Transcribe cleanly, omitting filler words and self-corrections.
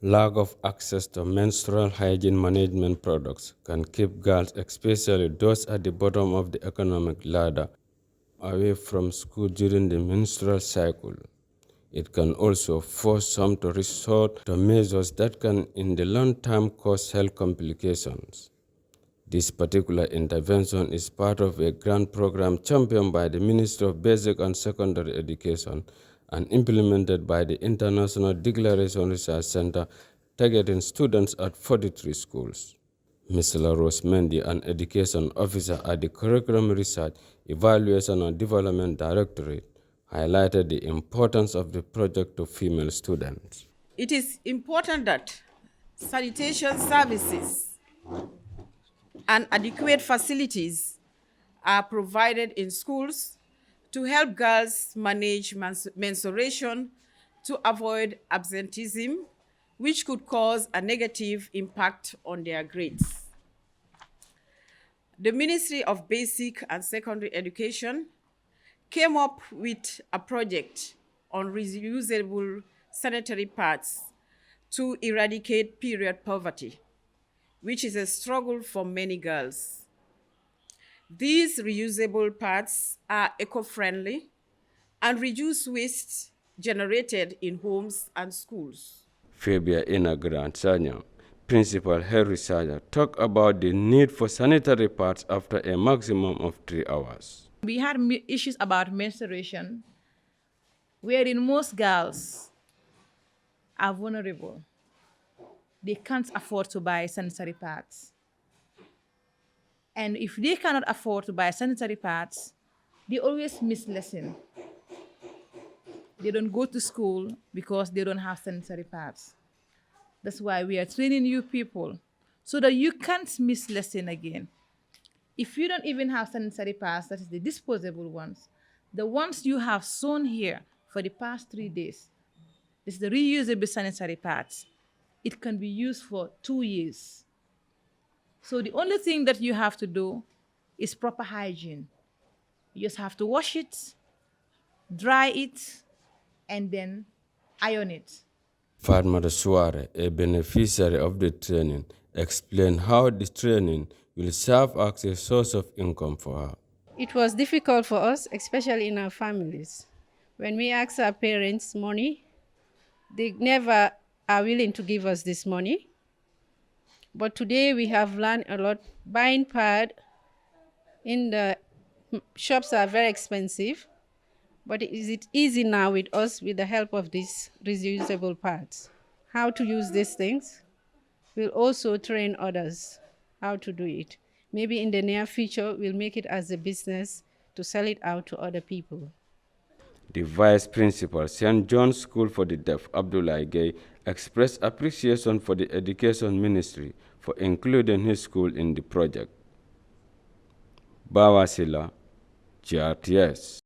Lack of access to menstrual hygiene management products can keep girls, especially those at the bottom of the economic ladder, away from school during the menstrual cycle. It can also force some to resort to measures that can, in the long term, cause health complications. This particular intervention is part of a grand program championed by the Ministry of Basic and Secondary Education and implemented by the International Declaration Research Center, targeting students at 43 schools. Ms. LaRose Mendy, an education officer at the Curriculum Research, Evaluation and Development Directorate, highlighted the importance of the project to female students. It is important that sanitation services and adequate facilities are provided in schools to help girls manage menstruation to avoid absenteeism, which could cause a negative impact on their grades. The Ministry of Basic and Secondary Education came up with a project on reusable sanitary pads to eradicate period poverty, which is a struggle for many girls. These reusable pads are eco-friendly and reduce waste generated in homes and schools. Fabia Inagrant Sanya, Principal Health Researcher, talked about the need for sanitary pads after a maximum of 3 hours. We had issues about menstruation, wherein most girls are vulnerable. They can't afford to buy sanitary pads. And if they cannot afford to buy sanitary pads, they always miss lessons. They don't go to school because they don't have sanitary pads. That's why we are training you people so that you can't miss lesson again. If you don't even have sanitary pads, that is the disposable ones, the ones you have sewn here for the past 3 days, this is the reusable sanitary pads. It can be used for 2 years. So the only thing that you have to do is proper hygiene. You just have to wash it, dry it, and then iron it. Fatma Suare, a beneficiary of the training, explained how the training will serve as a source of income for her. It was difficult for us, especially in our families. When we ask our parents money, they never are willing to give us this money. But today we have learned a lot. Buying pad in the shops are very expensive, but is it easy now with us with the help of these reusable pads? How to use these things? We'll also train others how to do it. Maybe in the near future, we'll make it as a business to sell it out to other people. The Vice Principal, St. John's School for the Deaf, Abdullah Gay, expressed appreciation for the Education Ministry for including his school in the project. Bawasila, GRTS.